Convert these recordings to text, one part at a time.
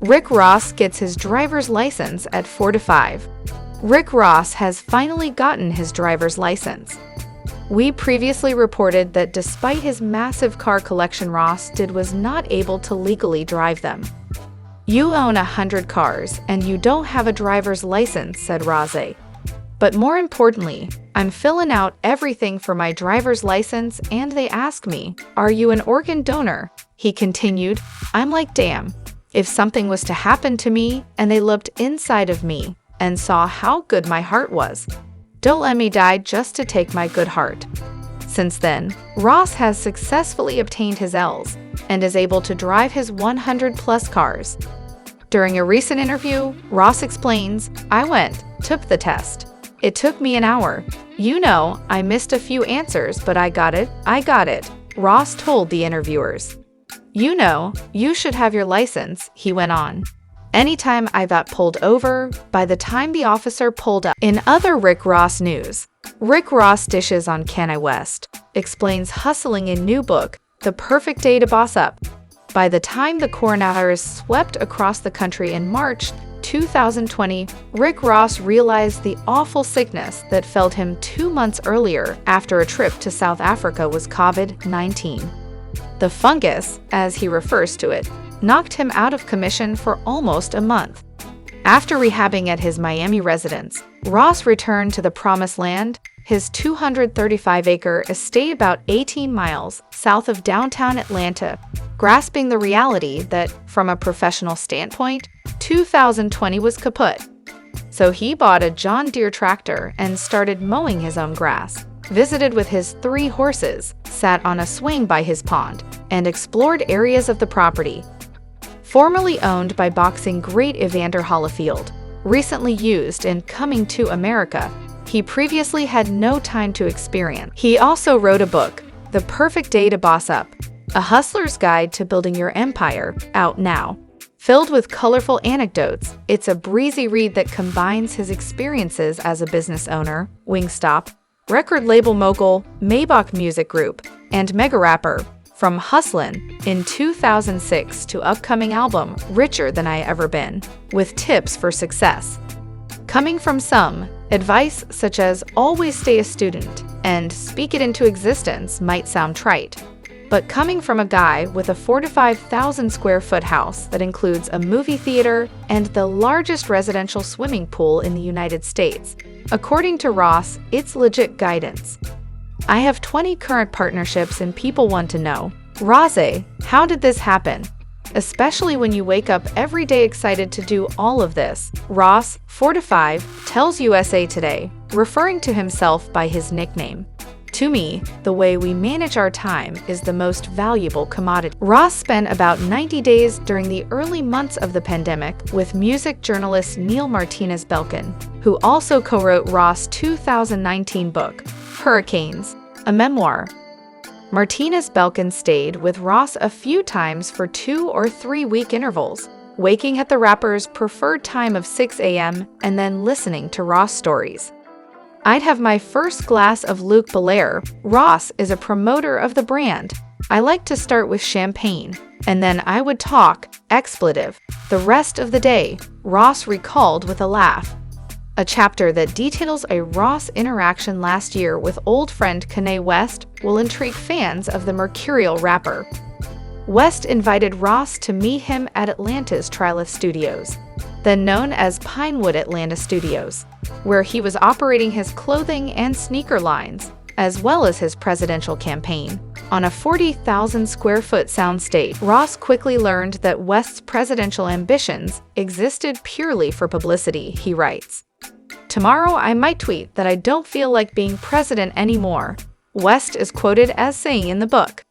Rick Ross gets his driver's license at 4 to 5. Rick Ross has finally gotten his driver's license. We previously reported that despite his massive car collection, Ross was not able to legally drive them. "You own 100 cars and you don't have a driver's license," said Ross. "But more importantly, I'm filling out everything for my driver's license and they ask me, 'Are you an organ donor?'" He continued, "I'm like, damn, if something was to happen to me and they looked inside of me and saw how good my heart was, don't let me die just to take my good heart." Since then, Ross has successfully obtained his Ls and is able to drive his 100-plus cars. During a recent interview, Ross explains, "I went, took the test. It took me an hour. I missed a few answers, but I got it," Ross told the interviewers. "You should have your license," he went on. "Anytime I got pulled over, by the time the officer pulled up." In other Rick Ross news, Rick Ross dishes on Kanye West, explains hustling in new book, The Perfect Day to Boss Up. By the time the coronavirus swept across the country in March 2020, Rick Ross realized the awful sickness that felled him 2 months earlier after a trip to South Africa was COVID-19. The fungus, as he refers to it, knocked him out of commission for almost a month. After rehabbing at his Miami residence, Ross returned to the Promised Land, his 235-acre estate about 18 miles south of downtown Atlanta, grasping the reality that, from a professional standpoint, 2020 was kaput. So he bought a John Deere tractor and started mowing his own grass, visited with his 3 horses, sat on a swing by his pond, and explored areas of the property. Formerly owned by boxing great Evander Holyfield, recently used in Coming to America, he previously had no time to experience. He also wrote a book, The Perfect Day to Boss Up, A Hustler's Guide to Building Your Empire, out now. Filled with colorful anecdotes, it's a breezy read that combines his experiences as a business owner, Wingstop, record label mogul, Maybach Music Group, and mega rapper, from Hustlin' in 2006 to upcoming album Richer Than I Ever Been, with tips for success. Coming from some, advice such as always stay a student and speak it into existence might sound trite. But coming from a guy with a 4 to 5,000 square foot house that includes a movie theater and the largest residential swimming pool in the United States, according to Ross, it's legit guidance. "I have 20 current partnerships and people want to know, Ross, how did this happen? Especially when you wake up every day excited to do all of this," Ross, 4 to 5, tells USA Today, referring to himself by his nickname. "To me, the way we manage our time is the most valuable commodity." Ross spent about 90 days during the early months of the pandemic with music journalist Neil Martinez Belkin, who also co-wrote Ross' 2019 book, Hurricanes, a memoir. Martinez Belkin stayed with Ross a few times for 2 or 3 week intervals, waking at the rapper's preferred time of 6 a.m. and then listening to Ross stories. "I'd have my first glass of Luc Belaire. Ross is a promoter of the brand. I like to start with champagne, and then I would talk, expletive, the rest of the day," Ross recalled with a laugh. A chapter that details a Ross interaction last year with old friend Kanye West will intrigue fans of the mercurial rapper. West invited Ross to meet him at Atlanta's Trilith Studios, then known as Pinewood Atlanta Studios, where he was operating his clothing and sneaker lines, as well as his presidential campaign. On a 40,000 square foot soundstage, Ross quickly learned that West's presidential ambitions existed purely for publicity, he writes. "Tomorrow I might tweet that I don't feel like being president anymore," West is quoted as saying in the book.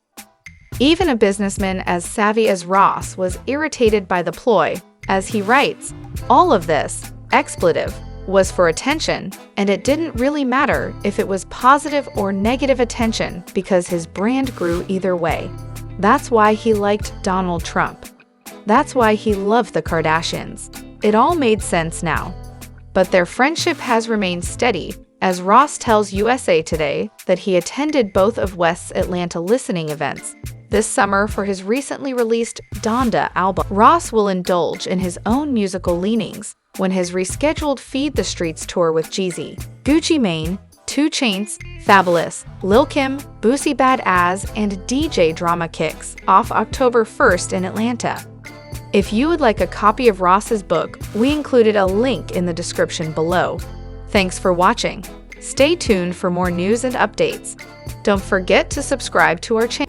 Even a businessman as savvy as Ross was irritated by the ploy, as he writes, "All of this, expletive, was for attention, and it didn't really matter if it was positive or negative attention because his brand grew either way. That's why he liked Donald Trump. That's why he loved the Kardashians. It all made sense now." But their friendship has remained steady, as Ross tells USA Today that he attended both of West's Atlanta listening events, This summer, for his recently released Donda album, Ross will indulge in his own musical leanings when his rescheduled Feed the Streets tour with Jeezy, Gucci Mane, 2 Chainz, Fabulous, Lil Kim, Boosie Bad-Azz, and DJ Drama kicks off October 1st in Atlanta. If you would like a copy of Ross's book, we included a link in the description below. Thanks for watching. Stay tuned for more news and updates. Don't forget to subscribe to our channel.